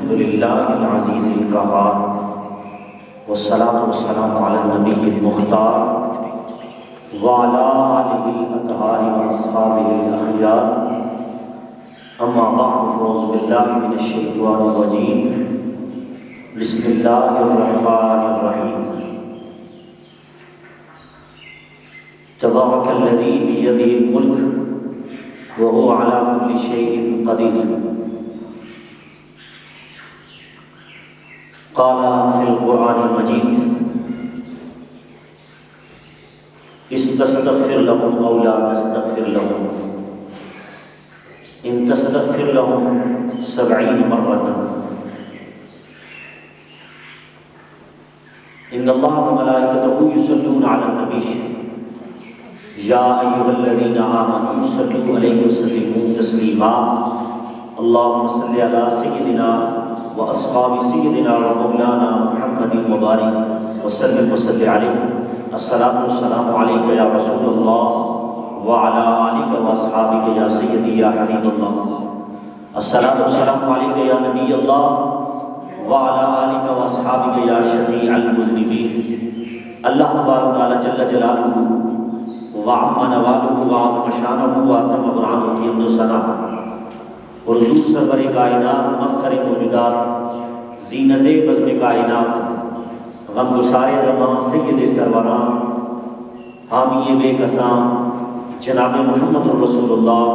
الحمد لله العزيز القهار والصلاة والسلام على النبي المختار وعلى آله الأطهار وأصحابه الأخيار أما بعد فأعوذ بالله من الشيطان الرجيم بسم الله الرحمن الرحيم تبارك الذي بيده الملك وهو على كل شيء قدير قال في القرآن المجيد استستغفر لهم أو لا تستغفر لهم إن تستغفر لهم 70 مرة إن الله وملائكته يصلون على النبي يا أيها الذين آمنوا صلوا عليه وسلموا تسليما اللهم صل على سيدنا وأصحاب سيدنا ومولانا محمد وبارك وسلم وصل عليه الصلاة والسلام عليك يا رسول الله وعلى آلك وأصحابك يا سيدي يا حبيب الله الصلاة والسلام عليك يا نبي الله وعلى آلك وأصحابك يا شفيع المذنبين اللہ تبارک تعالی جل جلالہ وعم نوالہ وعظم شانہ واتم برہانہ کی حمد و ثنا اور حضور سرور کائنات مفخر موجودات زینت بزم کائنات غم گسار زمان سید سروران حامی بے قسام جناب محمد رسول اللہ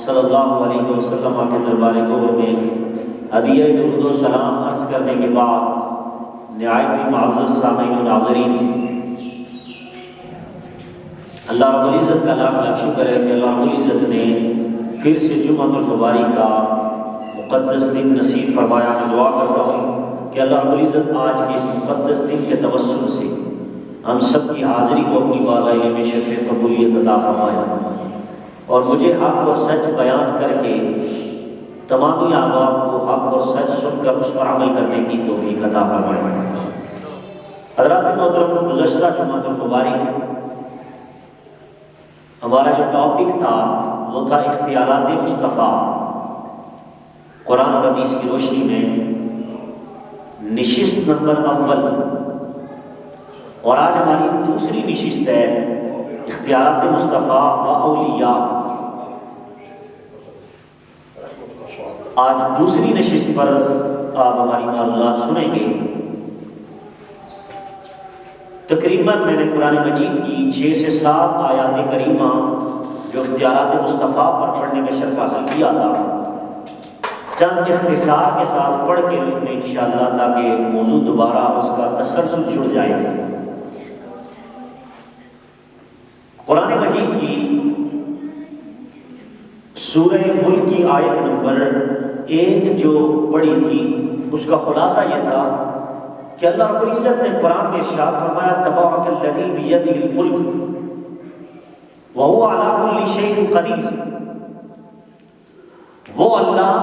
صلی اللہ علیہ وسلم کے دربار گور میں ہدیہ درود و سلام عرض کرنے کے بعد نہایت معزز سامعین و ناظرین، اللہ رب العزت کا لاکھ لاکھ شکر ہے کہ اللہ رب العزت نے پھر سے جمعۃ المبارک کا مقدس دن نصیب فرمایا۔ میں دعا کرتا ہوں کہ اللہ رب العزت آج کے اس مقدس دن کے توسل سے ہم سب کی حاضری کو اپنی بالا میں شرف قبولیت عطا فرمائے اور مجھے حق اور سچ بیان کر کے تمامی احباب کو حق اور سچ سن کر اس پر عمل کرنے کی توفیق عطا فرمائے۔ حضرات محترم، گزشتہ جمعۃ المبارک ہمارا جو ٹاپک تھا وہ تھا اختیارات مصطفیٰ قرآن اور حدیث کی روشنی میں، نشست نمبر اول، اور آج ہماری دوسری نشست ہے اختیارات مصطفیٰ و اولیاء۔ آج دوسری نشست پر آپ ہماری معروضات سنیں گے۔ تقریباً میں نے قرآن مجید کی 6 سے 7 آیات کریمہ جو اختیارات مصطفیٰ پر پڑھنے کا شرف حاصل کیا تھا، چند اختصار کے ساتھ پڑھ کے میں انشاءاللہ تاکہ موضوع دوبارہ اس کا تسلسل چھڑ جائے۔ قرآن مجید کی سورہ ملک کی آیت نمبر 1 جو پڑھی تھی، اس کا خلاصہ یہ تھا کہ اللہ رب العزت نے قرآن میں ارشاد فرمایا تبارک الذی بیدہ الملک وہو علی کل شیء قدیر۔ وہ اللہ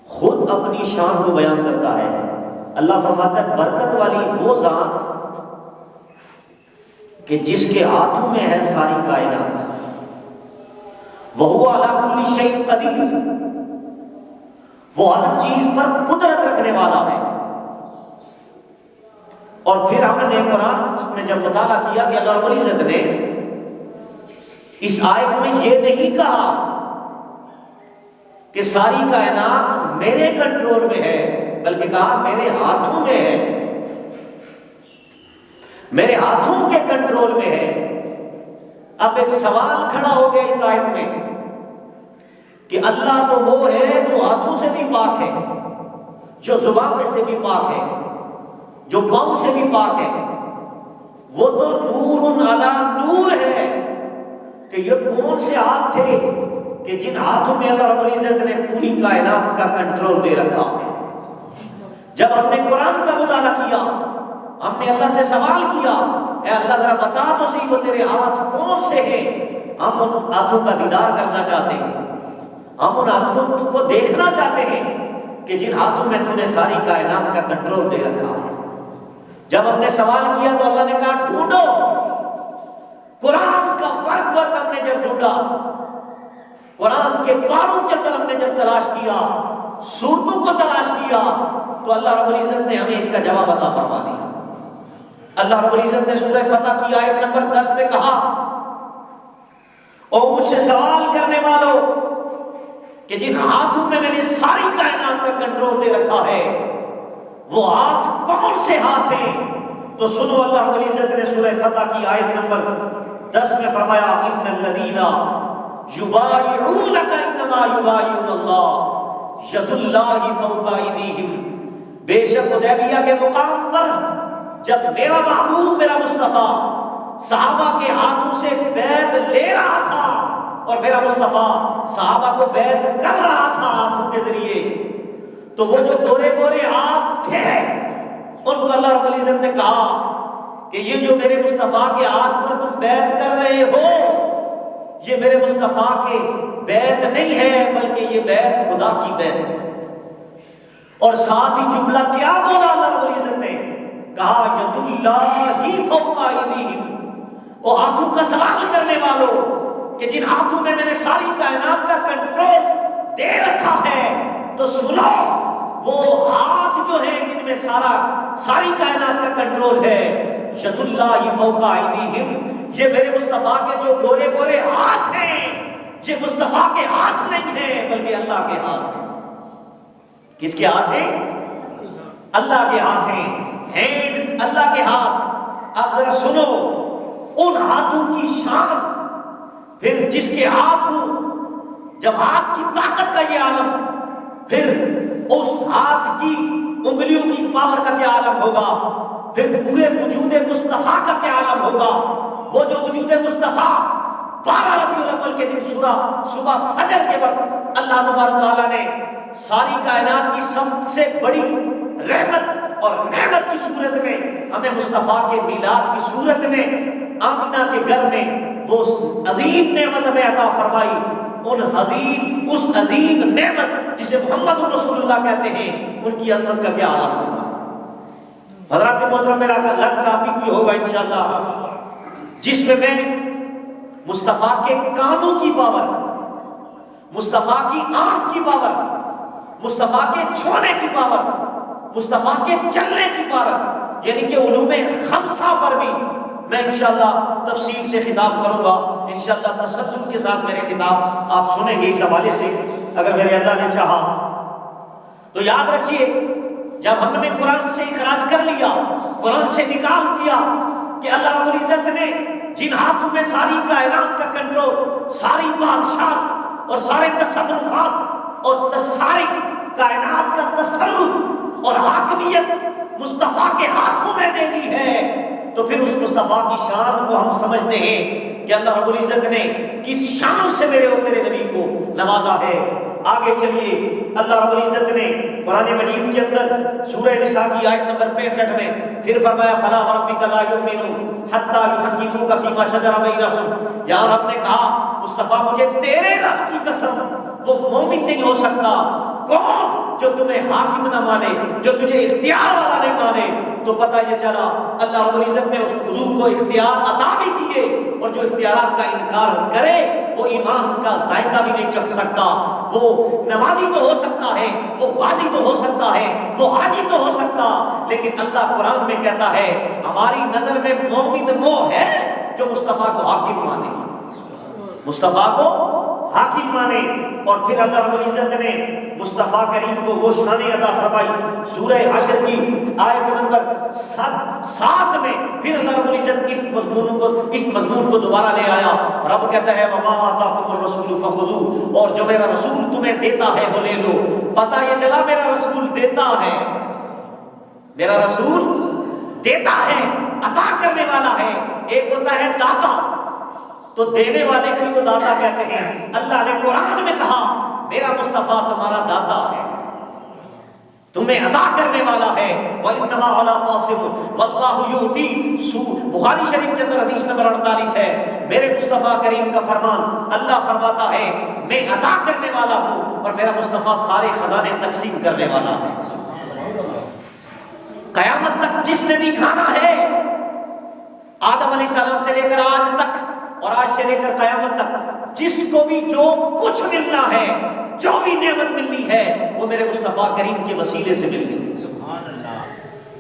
خود اپنی شان کو بیان کرتا ہے۔ اللہ فرماتا ہے برکت والی وہ ذات کہ جس کے ہاتھوں میں ہے ساری کائنات، وہو علی کل شیء قدیر، وہ ہر چیز پر قدرت رکھنے والا ہے۔ اور پھر ہم نے قرآن میں جب مطالعہ کیا کہ اللہ رب العزت نے اس آیت میں یہ نہیں کہا کہ ساری کائنات میرے کنٹرول میں ہے، بلکہ کہا میرے ہاتھوں میں ہے، میرے ہاتھوں کے کنٹرول میں ہے۔ اب ایک سوال کھڑا ہو گیا اس آیت میں کہ اللہ تو وہ ہے جو ہاتھوں سے بھی پاک ہے، جو زبان سے بھی پاک ہے، جو پاؤں سے بھی پاک ہے، وہ تو نور علی نور ہے، کہ یہ کون سے ہاتھ تھے کہ جن ہاتھوں میں اللہ رب العزت نے پوری کائنات کا کنٹرول دے رکھا ہے۔ جب ہم نے قرآن کا مطالعہ کیا، ہم نے اللہ سے سوال کیا، اے اللہ ذرا بتا تو صحیح وہ تیرے ہاتھ کون سے ہیں؟ ہم ان ہاتھوں کا دیدار کرنا چاہتے ہیں، ہم ان ہاتھوں کو دیکھنا چاہتے ہیں کہ جن ہاتھوں میں تو نے ساری کائنات کا کنٹرول دے رکھا ہے۔ جب ہم نے سوال کیا تو اللہ نے کہا ڈھونڈو۔ قرآن کا ورق ہم نے جب ڈھونڈا، قرآن کے پاروں کے اندر ہم نے جب تلاش کیا، سورتوں کو تلاش کیا تو اللہ رب العزت نے ہمیں اس کا جواب عطا فرما دیا۔ اللہ رب العزت نے سورہ فتح کی آیت نمبر 10 میں کہا، اور مجھ سے سوال کرنے والوں کہ جن ہاتھوں میں میں نے ساری کائنات کا کنٹرول دے رکھا ہے وہ ہاتھ کون سے ہاتھ ہیں؟ تو سنو، اللہ رب العزت نے سورہ فتح کی آیت نمبر 10 میں فرمایا، ان الذین یبایعونک انما یبایعون اللہ ید اللہ فوق ایدیہم، بے شک حدیبیہ کے مقام پر جب میرا محبوب میرا مصطفیٰ صحابہ کے ہاتھوں سے بیعت لے رہا تھا اور میرا مصطفیٰ صحابہ کو بیعت کر رہا تھا ہاتھوں کے ذریعے، تو وہ جو گورے گورے ہاتھ تھے ان کو اللہ رب العزت نے کہا کہ یہ جو میرے مصطفیٰ کے ہاتھ پر تم بیعت کر رہے ہو یہ میرے مصطفیٰ کے بیعت نہیں ہے بلکہ یہ بیعت خدا کی بیعت ہے۔ اور ساتھ ہی جملہ کیا بولا اللہ رب العزت نے؟ کہا ید اللہ فوق ایدیہم، وہ ہاتھوں کا سوال کرنے والوں کہ جن ہاتھوں میں میں نے ساری کائنات کا کنٹرول دے رکھا ہے، تو سنو وہ ہاتھ جو ہیں جن میں ساری کائنات کا کنٹرول ہے، ید اللہ فوق ایدیہم، یہ میرے مصطفیٰ کے جو گورے گورے ہاتھ ہیں یہ مصطفیٰ کے ہاتھ نہیں ہیں بلکہ اللہ کے ہاتھ ہیں۔ کس کے ہاتھ ہیں؟ اللہ کے ہاتھ ہیں، ہینڈز اللہ کے ہاتھ۔ اب ذرا سنو ان ہاتھوں کی شان، پھر جس کے ہاتھ ہو، جب ہاتھ کی طاقت کا یہ عالم، پھر اس ہاتھ کی انگلیوں کی پاور کا کیا عالم ہوگا، پھر پورے وجود مصطفیٰ کا کیا عالم ہوگا۔ وہ جو وجود مصطفیٰ 12 ربیع الاول کے دن صبح فجر کے وقت اللہ تبارک تعالیٰ نے ساری کائنات کی سب سے بڑی رحمت اور نعمت کی صورت میں ہمیں مصطفیٰ کے میلاد کی صورت میں آمینہ کے گھر میں وہ عظیم نعمت ہمیں عطا فرمائی۔ اس عظیم نعمت جسے محمد رسول اللہ کہتے ہیں، ان کی عظمت کا کیا عالم ہوگا۔ حضرات محترم، میرا الگ ٹاپک بھی ہوگا انشاءاللہ جس میں مصطفیٰ کے کانوں کی پاور، مصطفیٰ کی آنکھ کی پاور، مصطفیٰ کے چھونے کی پاور، مصطفیٰ کے چلنے کی پاور، یعنی کہ علوم خمسہ پر بھی میں انشاءاللہ تفصیل سے خطاب کروں گا۔ انشاءاللہ تسلسل کے ساتھ میرے خطاب آپ سنیں گے اس حوالے سے اگر میرے اللہ نے چاہا تو۔ یاد رکھیے، جب ہم نے قرآن سے اخراج کر لیا، قرآن سے نکال دیا کہ اللہ رب العزت نے جن ہاتھوں میں ساری کائنات کا کنٹرول، ساری بادشاہ اور سارے تصرفات اور ساری کائنات کا تصرف اور حاکمیت مصطفیٰ کے ہاتھوں میں دے دی ہے، تو پھر اس مصطفیٰ کی شان کو ہم سمجھتے ہیں کہ اللہ رب العزت نے کس شان سے میرے اور تیرے نبی کو نوازا ہے۔ آگے چلیے، اللہ رب العزت نے قرآن مجید کے اندر سورہ نساء کی آیت نمبر 65 میں پھر فرمایا، فَلَا وَرَبِّكَ لَا يُؤْمِنُونَ حَتَّىٰ يُحَكِّمُوكَ فِي مَا شَجَرَ بَيْنَهُمْ۔ یا رب نے کہا، مصطفیٰ مجھے تیرے رب کی قسم وہ مومن نہیں ہو سکتا کون جو تمہیں حاکم نہ مانے، جو تجھے اختیار والا نہیں مانے۔ تو پتہ یہ چلا اللہ رب العزت نے اس حضور کو اختیار عطا بھی کیے، اور جو اختیارات کا انکار کرے وہ ایمان کا ذائقہ بھی نہیں چکھ سکتا۔ وہ نمازی تو ہو سکتا ہے، وہ غازی تو ہو سکتا ہے، وہ حاجی تو ہو سکتا، لیکن اللہ قرآن میں کہتا ہے ہماری نظر میں مومن وہ ہے جو مصطفیٰ کو حاکم مانے، مصطفیٰ کو حاکم مانے۔ اور پھر اللہ رب العزت نے مصطفیٰ کریم کو وہ شان عطا فرمائی سورہ حشر کی آیت نمبر 7 میں، پھر اللہ رب العزت اس مضمون کو دوبارہ لے آیا۔ رب کہتا ہے وَمَا آتَاكُمُ الرَّسُولُ فَخُذُوهُ، اور جو میرا رسول تمہیں دیتا ہے وہ لے لو۔ پتہ یہ چلا میرا رسول دیتا ہے، میرا رسول دیتا ہے، عطا کرنے والا ہے۔ ایک ہوتا ہے داتا، تو دینے والے کو تو داتا کہتے ہیں۔ اللہ نے قرآن میں کہا میرا مصطفیٰ تمہارا داتا ہے، تمہیں عطا کرنے والا ہے۔ وَإِنَّمَا عَلَىٰ قَاسِمٌ وَاللَّهُ يُؤْتِي، بخاری شریف کے اندر حدیث نمبر 48 ہے، میرے مصطفیٰ کریم کا فرمان، اللہ فرماتا ہے میں عطا کرنے والا ہوں اور میرا مصطفیٰ سارے خزانے تقسیم کرنے والا ہے۔ قیامت تک جس نے بھی کھانا ہے، آدم علیہ السلام سے لے کر آج تک اور آج سے لے کر قیامت تک جس کو بھی جو کچھ ملنا ہے، جو بھی نعمت ملنی ہے، وہ میرے مصطفیٰ کریم کے وسیلے سے ملنی ہے۔ سبحان اللہ۔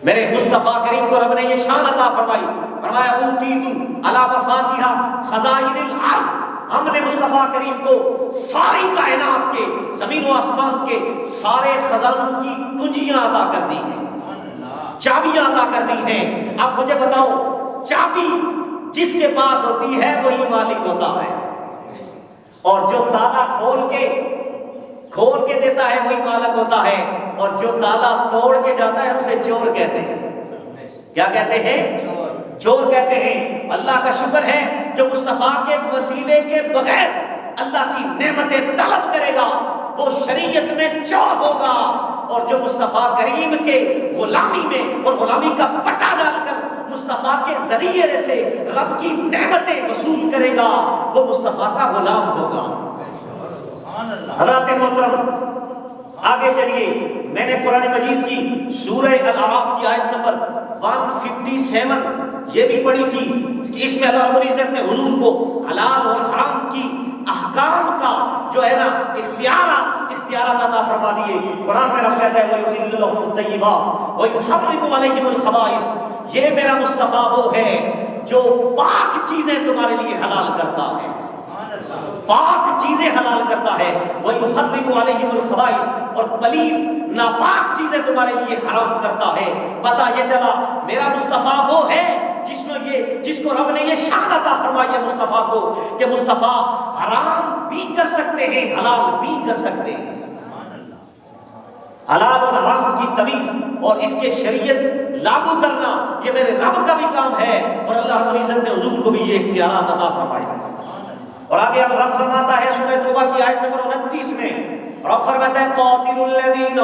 میرے مصطفیٰ کریم کو رب نے یہ شان عطا فرمائی، فرمایا اوتیتو علی مفاتیح خزائن الارض، ہم نے مصطفیٰ کریم کو ساری کائنات کے، زمین و آسمان کے سارے خزانوں کی کنجیاں عطا کر دی ہیں، چابیاں عطا کر دی ہیں۔ اب مجھے بتاؤ، چابی جس کے پاس ہوتی ہے وہی مالک ہوتا ہے، اور جو تالا کھول کے دیتا ہے وہی مالک ہوتا ہے، اور جو تالا توڑ کے جاتا ہے اسے چور کہتے ہیں۔ کیا کہتے ہیں؟ چور کہتے ہیں۔ اللہ کا شکر ہے جو مصطفیٰ کے وسیلے کے بغیر اللہ کی نعمتیں طلب کرے گا وہ شریعت میں چور ہوگا، اور جو مصطفیٰ کریم کے غلامی میں اور غلامی کا پٹا ڈال کر مصطفیٰ کے ذریعے سے رب کی نعمتیں وصول کرے گا وہ مصطفیٰ کا غلام ہوگا۔ حضرات محترم، آگے چلیے، میں نے قرآن مجید کی سورہ الاعراف کی آیت نمبر 157 یہ بھی پڑھی تھی، اس میں اللہ رب العزت نے حضور کو حلال اور حرام کی احکام کا جو ہے نا اختیارات عطا فرما دیے۔ قرآن میں رب کہتا ہے وَيُحِلُّ لَهُمُ الطَّيِّبَاتِ وَيُحَرِّمُ عَلَيْهِمُ الْخَبَائِثَ، یہ میرا مصطفیٰ وہ ہے جو پاک چیزیں تمہارے لیے حلال کرتا ہے، پاک چیزیں حلال کرتا ہے، وَيُحَرِّمُ عَلَيْهِمُ الْخَبَائِثَ، اور پلید ناپاک چیزیں تمہارے لیے حرام کرتا ہے۔ پتہ یہ چلا میرا مصطفیٰ وہ ہے جس کو رب نے یہ شان عطا فرمائی ہے مصطفیٰ کو کہ مصطفیٰ حرام بھی کر سکتے ہیں، حلال بھی کر سکتے ہیں۔ حلال اور حرام کی تمیز اور اس کے شریعت لاگو کرنا یہ میرے رب کا بھی کام ہے، اور اللہ رب العزت نے حضور کو بھی یہ اختیارات عطا فرمائے ہیں۔ اور آگے رب فرماتا ہے سورہ توبہ کی آیت نمبر 29 میں، رب فرماتا ہے قاتلوا الذین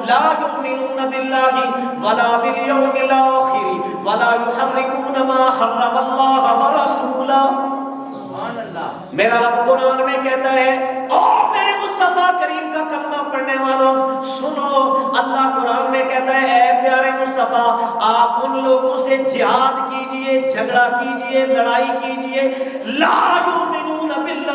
لا یؤمنون باللہ ولا بالیوم الآخر ولا یحرمون ما حرم اللہ ورسولہ۔ میرا رب قرآن میں کہتا ہے اور میرے مصطفیٰ کریم کا کلمہ پڑھنے والوں سنو، اللہ قرآن میں کہتا ہے اے پیارے مصطفیٰ آپ ان لوگوں سے جہاد کیجئے، جھگڑا کیجئے، لڑائی کیجئے، لا یؤمنون باللہ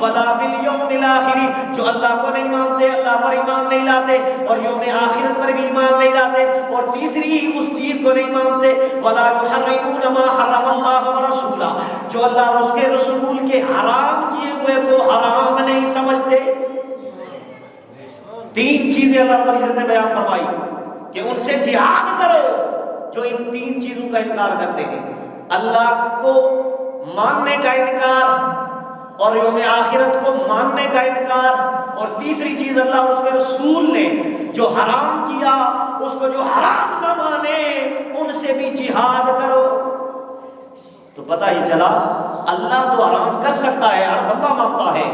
ولا بالیوم الآخر، جو اللہ کو نہیں مانتے، اللہ پر ایمان نہیں لاتے اور یوم آخرت پر بھی ایمان نہیں لاتے، اور تیسری اس چیز کو نہیں مانتے ولا یحرمون ما حرم اللہ ورسولہ، جو اللہ اور اس کے رسول کے حرام کیے ہوئے کو حرام نہیں سمجھتے۔ تین چیزیں اللہ رب العزت نے بیان فرمائی کہ ان سے جہاد کرو جو ان تین چیزوں کا انکار کرتے ہیں، اللہ کو ماننے کا انکار اور یوم آخرت کو ماننے کا انکار، اور تیسری چیز اللہ اور اس کے رسول نے جو حرام کیا اس کو جو حرام نہ مانے ان سے بھی جہاد کرو۔ تو پتہ ہی چلا اللہ تو حرام کر سکتا ہے، ہر بندہ مانتا ہے،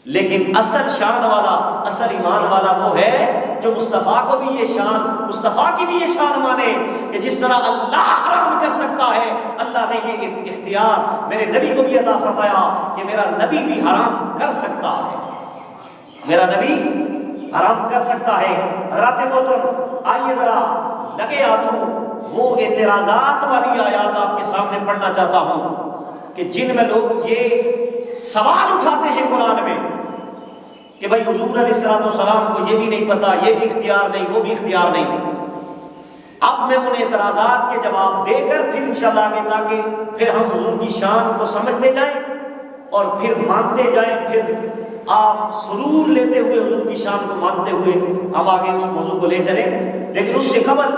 لیکن اصل شان والا، اصل ایمان والا وہ ہے جو مصطفیٰ کو بھی یہ شان، مصطفیٰ کی بھی یہ شان مانے کہ جس طرح اللہ حرام کر سکتا ہے اللہ نے یہ اختیار میرے نبی کو بھی عطا فرمایا کہ میرا نبی بھی حرام کر سکتا ہے، میرا نبی حرام کر سکتا ہے۔ حضرات محترم آئیے ذرا لگے ہاتھوں وہ اعتراضات والی آیات آپ کے سامنے پڑھنا چاہتا ہوں کہ جن میں لوگ یہ سوال اٹھاتے ہیں قرآن میں کہ بھائی حضور علیہ السلام کو یہ بھی نہیں پتا، یہ بھی اختیار نہیں، وہ بھی اختیار نہیں۔ اب میں ان اعتراضات کے جواب دے کر پھر انشاءاللہ آگے تاکہ پھر ہم حضور کی شان کو سمجھتے جائیں اور پھر مانتے جائیں، پھر آپ سرور لیتے ہوئے حضور کی شان کو مانتے ہوئے ہم آگے اس موضوع کو لے چلیں۔ لیکن اس سے قبل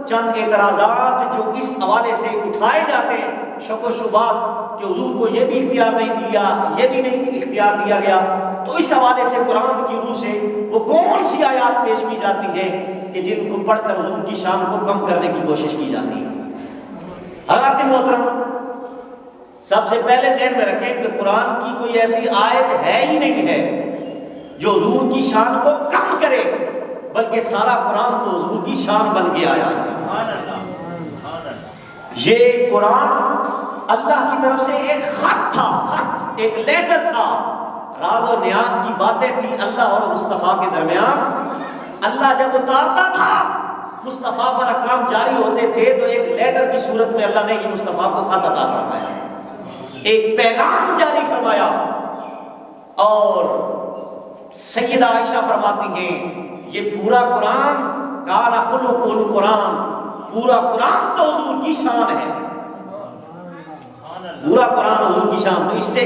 چند اعتراضات جو اس حوالے سے اٹھائے جاتے ہیں، شک و شبہات کہ حضور کو یہ بھی اختیار نہیں دیا، یہ بھی نہیں اختیار دیا گیا، تو اس حوالے سے قرآن کی روح سے وہ کون سی آیات پیش کی جاتی ہے کہ جن کو پڑھ کر حضور کی شان کو کم کرنے کی کوشش کی جاتی ہے۔ حضرات محترم سب سے پہلے ذہن میں رکھیں کہ قرآن کی کوئی ایسی آیت ہے ہی نہیں ہے جو حضور کی شان کو کم کرے، بلکہ سارا قرآن تو حضور کی شان بن کے آیا ہے۔ یہ قرآن اللہ کی طرف سے ایک خط تھا، خط ایک لیٹر تھا، راز و نیاز کی باتیں تھی اللہ اور مصطفیٰ کے درمیان۔ اللہ جب اتارتا تھا مصطفیٰ پر احکام جاری ہوتے تھے تو ایک لیٹر کی صورت میں اللہ نے یہ مصطفیٰ کو خط عطا فرمایا۔ ایک پیغام جاری فرمایا، اور سیدہ عائشہ فرماتی ہیں یہ پورا قرآن کان خلق القرآن، پورا قرآن تو حضور کی شان ہے، پورا قرآن حضور کی شان۔ تو اس سے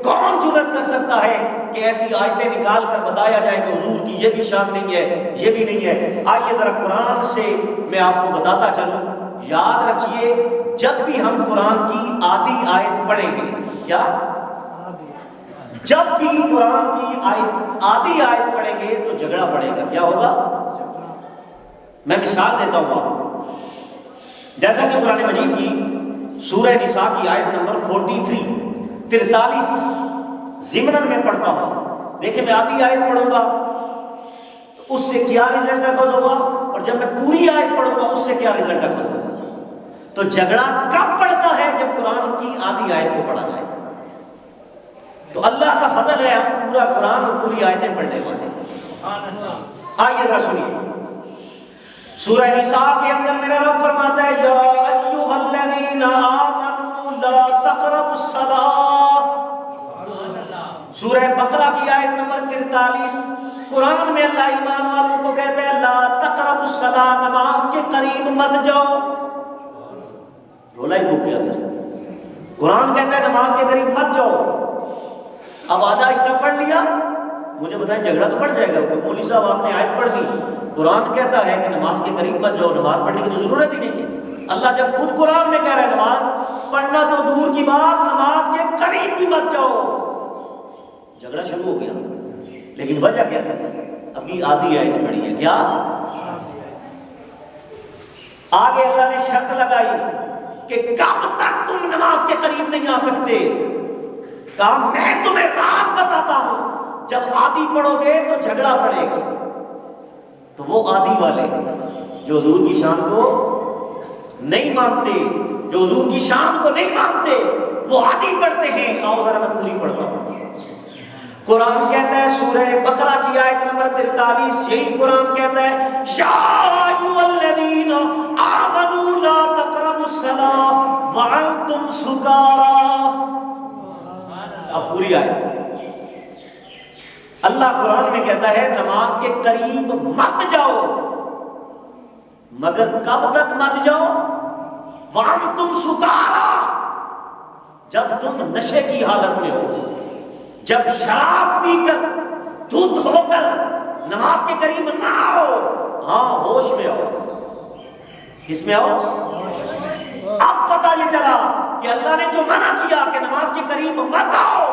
کون جرأت کر سکتا ہے کہ ایسی آیتیں نکال کر بتایا جائے کہ حضور کی یہ بھی شان نہیں ہے، یہ بھی نہیں ہے؟ آئیے ذرا قرآن سے میں آپ کو بتاتا چلوں۔ یاد رکھیے جب بھی ہم قرآن کی آدھی آیت پڑھیں گے، کیا جب بھی قرآن کی آدھی آیت پڑھیں گے تو جھگڑا پڑے گا، کیا ہوگا؟ میں مثال دیتا ہوں آپ کو، جیسا کہ قرآن مجید کی سورہ نساء کی آیت نمبر 43 ضمناً میں پڑھتا ہوں۔ دیکھیں میں آدھی آیت پڑھوں گا تو اس سے کیا رزلٹ اخذ ہوگا، اور جب میں پوری آیت پڑھوں گا اس سے کیا رزلٹ اخذ ہوگا۔ تو جھگڑا کب پڑتا ہے؟ جب قرآن کی آدھی آیت کو پڑھا جائے۔ تو اللہ کا فضل ہے ہم پورا قرآن اور پوری آیتیں پڑھنے والے۔ آئیے ذرا سنیے، سورہ نساء کے اندر میرا رب فرماتا ہے یا ایھا الذین آمنوا لا تقربوا الصلاۃ۔ سورہ بقرہ کی آیت نمبر 43 قرآن میں اللہ ایمان والوں کو کہتا ہے لا تقربوا الصلاۃ، نماز کے قریب مت جاؤ۔ رولا ہی ڈوب گیا پھر، قرآن کہتا ہے نماز کے قریب مت جاؤ۔ اب آدھا حصہ پڑھ لیا، مجھے بتائیں جھگڑا تو پڑ جائے گا، مولوی صاحب آپ نے آیت پڑھ دی، قرآن کہتا ہے کہ نماز کے قریب مت جاؤ، نماز پڑھنے کی تو ضرورت ہی نہیں ہے۔ اللہ جب خود قرآن میں کہہ رہا ہے نماز پڑھنا تو دور کی بات، نماز کے قریب بھی مت جاؤ، جھگڑا شروع ہو گیا۔ لیکن وجہ کیا تھی؟ ابھی آدھی آیت پڑھی ہے، کیا آگے اللہ نے شرط لگائی کہ کب تک تم نماز کے قریب نہیں آ سکتے؟ کہا میں تمہیں راز بتاتا ہوں، جب آدھی پڑھو گے تو جھگڑا پڑے گا۔ تو وہ آدھی والے ہیں جو حضور کی شان کو نہیں مانتے، جو حضور کی شان کو نہیں مانتے، وہ آدھی پڑھتے ہیں۔ آؤ ذرا میں پوری پڑھتا ہوں۔ قرآن کہتا ہے سورہ بقرہ کی آیت نمبر 43، یہی قرآن کہتا ہے یا ایھا الذین آمنوا لا تقربوا الصلاۃ وانتم سکارى۔ اب پوری آیت اللہ قرآن میں کہتا ہے نماز کے قریب مت جاؤ، مگر کب تک مت جاؤ؟ وانتم سکارى، جب تم نشے کی حالت میں ہو، جب شراب پی کر دودھ ہو کر نماز کے قریب نہ آؤ، ہاں ہوش میں آؤ۔ کس میں آؤ؟ اب پتہ یہ چلا کہ اللہ نے جو منع کیا کہ نماز کے قریب مت آؤ،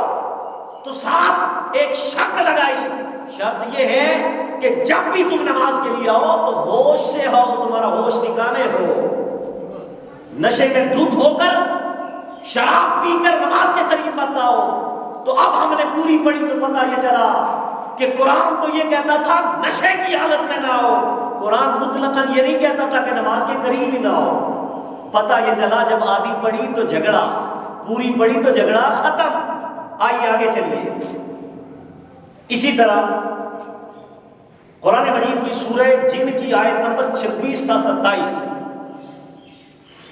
تو ساتھ ایک شرط لگائی۔ شرط یہ ہے کہ جب بھی تم نماز کے لیے آؤ تو ہوش سے آؤ، تمہارا ہوش ٹھکانے ہو۔ نشے میں دودھ ہو کر شراب پی کر نماز کے قریب مت آؤ۔ تو اب ہم نے پوری پڑھی تو پتہ یہ چلا کہ قرآن تو یہ کہتا تھا نشے کی حالت میں نہ آؤ، قرآن مطلقاً یہ نہیں کہتا تھا کہ نماز کے قریب ہی نہ آؤ۔ پتہ یہ چلا جب آدھی پڑھی تو جھگڑا، پوری پڑھی تو جھگڑا ختم۔ آئیے آگے چلیے۔ اسی طرح قرآن مجید کی سورہ جن کی آیت نمبر 26 تا 27،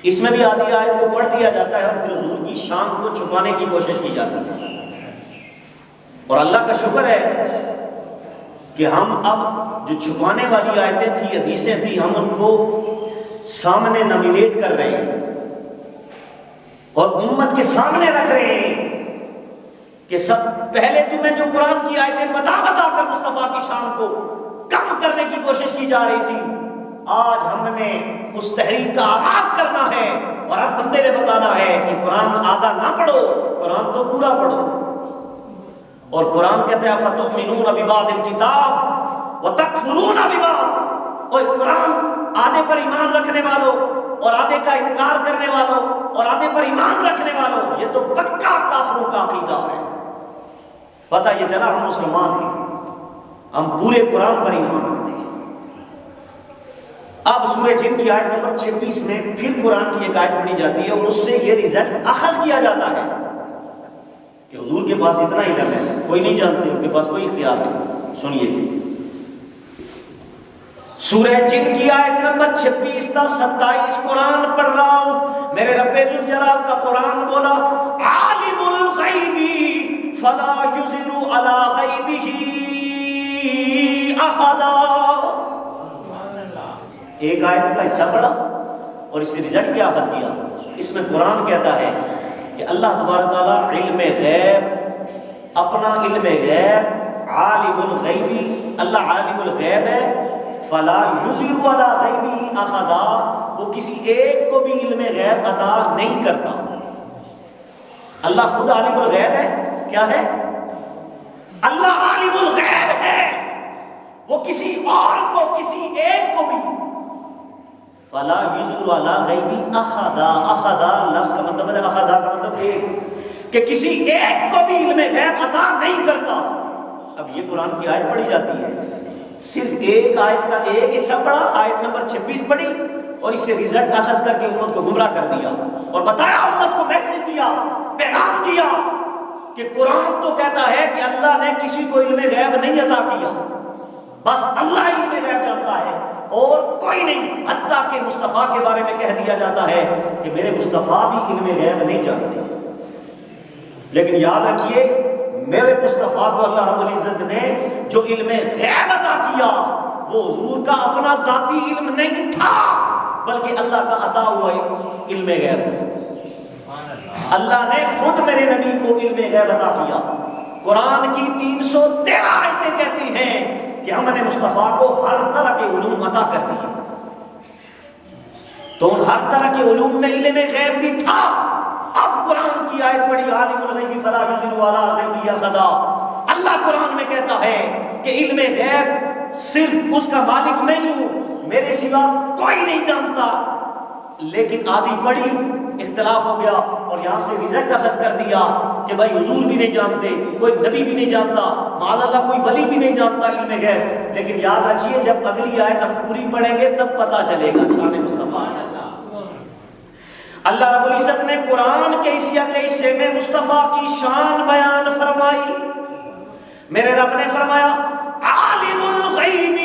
اس میں بھی آدھی آیت کو پڑھ دیا جاتا ہے اور پھر حضور کی شان کو چھپانے کی کوشش کی جاتی ہے۔ اور اللہ کا شکر ہے کہ ہم اب جو چھپانے والی آیتیں تھیں، حدیثیں تھیں، ہم ان کو سامنے نامینیٹ کر رہے ہیں اور امت کے سامنے رکھ رہے ہیں کہ سب پہلے تمہیں جو قرآن کی آیتیں بتا بتا کر مصطفیٰ کی شان کو کم کرنے کی کوشش کی جا رہی تھی، آج ہم نے اس تحریک کا آغاز کرنا ہے اور ہر بندے نے بتانا ہے کہ قرآن آدھا نہ پڑھو، قرآن تو پورا پڑھو۔ اور قرآن کہتا ہے فَتُؤْمِنُونَ بِبَعْضِ الْكِتَابِ وَتَكْفُرُونَ بِبَعْضٍ۔ اور قرآن آدھے پر ایمان رکھنے والوں اور آدھے کا انکار کرنے والوں اور آدھے پر ایمان رکھنے والوں، یہ تو پکا کافروں کا عقیدہ ہے۔ پتہ یہ چلا ہم مسلمان ہیں، ہم پورے قرآن پر ایمان رکھتے ہیں۔ اب سورہ جن کی آیت نمبر 26 میں پھر قرآن کی ایک آیت پڑھی جاتی ہے اور اس سے یہ رزلٹ اخذ کیا جاتا ہے کہ حضور کے پاس اتنا علم ہے، کوئی نہیں جانتے، ان کے پاس کوئی اختیار نہیں۔ سنیے سورہ جن کی آیت نمبر 26 تا 27 قرآن پڑھ رہا ہوں. میرے رب ذوالجلال کا قرآن بولا عالم الغیب فلا یظہر علی غیبہ احدا. ایک آیت کا حصہ پڑھا اور اس سے رزلٹ کیا اخذ کیا؟ اس میں قرآن کہتا ہے کہ اللہ تبارک تعالیٰ علم غیب، اپنا علم غیب، عالم الغیبی، اللہ عالم الغیب ہے، فلا یظہر علی غیبہ احدا، وہ کسی ایک کو بھی علم غیب عطا نہیں کرتا. اللہ خود عالم الغیب ہے. کیا ہے؟ اللہ عالم الغیب ہے، وہ کسی اور کو، کسی ایک کو بھی فلا یظہر علی غیبہ احدا. احدا لفظ کا مطلب ہے، احدا کا مطلب ایک، کہ کسی ایک کو بھی علم غیب عطا نہیں کرتا. اب یہ قرآن کی آیت پڑھی جاتی ہے، صرف ایک آیت کا ایک حصہ پڑھا، آیت نمبر 26 پڑھی اور اس سے رزلٹ اخذ کر کے امت کو گمراہ کر دیا اور بتایا، امت کو میسج دیا، پیغام دیا کہ قرآن تو کہتا ہے کہ اللہ نے کسی کو علم غیب نہیں عطا کیا، بس اللہ علم غیب جانتا ہے اور کوئی نہیں. حتیٰ کہ مصطفیٰ کے بارے میں کہہ دیا جاتا ہے کہ میرے مصطفیٰ بھی علم غیب نہیں جانتے. لیکن یاد رکھیے، میرے مصطفیٰ کو اللہ رب العزت نے جو علم غیب عطا کیا وہ حضور کا اپنا ذاتی علم نہیں تھا، بلکہ اللہ کا عطا ہوا علم غیب تھا. اللہ نے خود میرے نبی کو علم غیب عطا کیا. قرآن کی 313 آیتیں کہتی ہیں کہ ہم نے مصطفیٰ کو ہر طرح کے علوم عطا کر دیے. تو ان ہر طرح کے علوم میں علم غیب بھی تھا. اب قرآن کی آیت پڑھی عالم الغیب فلا یظہر علی غیبہ احدا. اللہ قرآن میں کہتا ہے کہ علم غیب صرف اس کا مالک میں ہوں، میرے سوا کوئی نہیں جانتا. لیکن آدھی پڑھی، اختلاف ہو گیا اور یہاں سے ریزلٹ اخذ کر دیا کہ بھائی حضور بھی نہیں جانتے، کوئی نبی بھی نہیں جانتا، معاذ اللہ کوئی ولی بھی نہیں جانتا علم غیب. لیکن یاد رکھیے، جب اگلی آیت ہم پوری پڑھیں گے تب پتہ چلے گا شان مصطفیٰ. اللہ رب العزت نے قرآن کے اسی اگلے حصے میں مصطفیٰ کی شان بیان فرمائی. میرے رب نے فرمایا عالم الغیب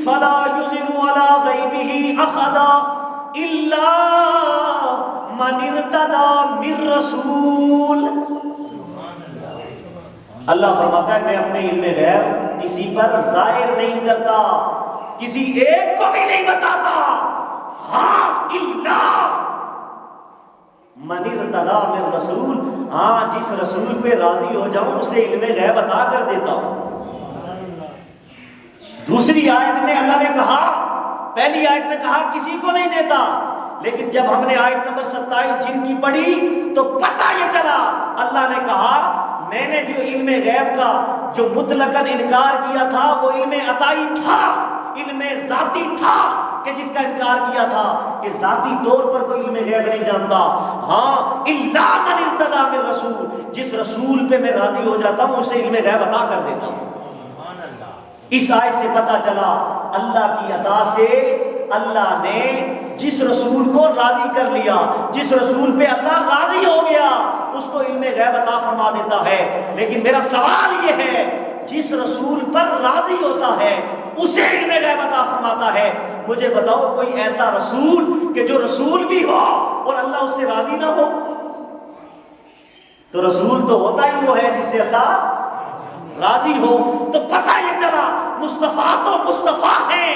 فلا یظہر علی غیبہ احدا الا من ارتضی من رسول. اللہ فرماتا ہے میں اپنے علم غیب کسی پر ظاہر نہیں کرتا، کسی ایک کو بھی نہیں بتاتا. ہاں الا من ارتضی من رسول، ہاں جس رسول پہ راضی ہو جاؤں اسے علم غیب عطا کر دیتا ہوں. دوسری آیت میں اللہ نے کہا، پہلی آیت میں کہا کسی کو نہیں دیتا، لیکن جب ہم نے آیت نمبر 27 جن کی پڑھی تو پتہ یہ چلا اللہ نے کہا میں نے جو علم غیب کا جو مطلقاً انکار کیا تھا وہ علم عطائی تھا، علم ذاتی تھا کہ جس کا انکار کیا تھا کہ ذاتی طور پر کوئی علم غیب نہیں جانتا. ہاں الا من ارتضی من رسول، جس رسول پہ میں راضی ہو جاتا ہوں اسے علم غیب عطا کر دیتا ہوں. اس آیت سے پتہ چلا اللہ کی عطا سے اللہ نے جس رسول کو راضی کر لیا، جس رسول پہ اللہ راضی ہو گیا اس کو علم غیب عطا فرما دیتا ہے. لیکن میرا سوال یہ ہے جس رسول پر راضی ہوتا ہے اسے علم غیب عطا فرماتا ہے. مجھے بتاؤ کوئی ایسا رسول کہ جو رسول بھی ہو اور اللہ اس سے راضی نہ ہو؟ تو رسول تو ہوتا ہی وہ ہے جس سے اللہ راضی ہو. تو پتہ یہ چلا مصطفیٰ تو مصطفیٰ ہیں،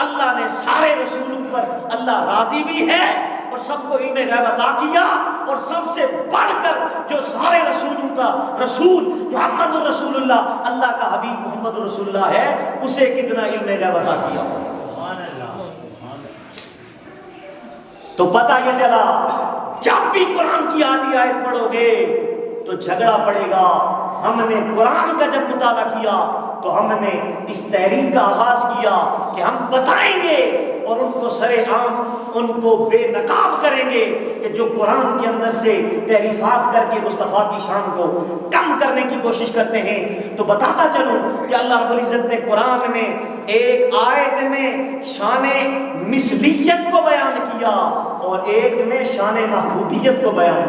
اللہ نے سارے رسولوں پر اللہ راضی بھی ہے اور سب کو علم غیب عطا کیا. اور سب سے بڑھ کر جو سارے رسولوں کا رسول محمد رسول اللہ، اللہ کا حبیب محمد رسول اللہ ہے، اسے کتنا علم غیب عطا کیا. تو پتہ یہ چلا جب بھی قرآن کی آدھی آیت پڑھو گے تو جھگڑا پڑے گا. ہم نے قرآن کا جب مطالعہ کیا تو ہم نے اس تحریک کا آغاز کیا کہ ہم بتائیں گے اور ان کو سرے عام ان کو بے نقاب کریں گے کہ جو قرآن کے اندر سے تحریفات کر کے مصطفیٰ کی شان کو کم کرنے کی کوشش کرتے ہیں. تو بتاتا چلوں کہ اللہ رب العزت نے قرآن میں ایک آیت میں شان مثلیت کو بیان کیا اور ایک میں شان محبوبیت کو بیان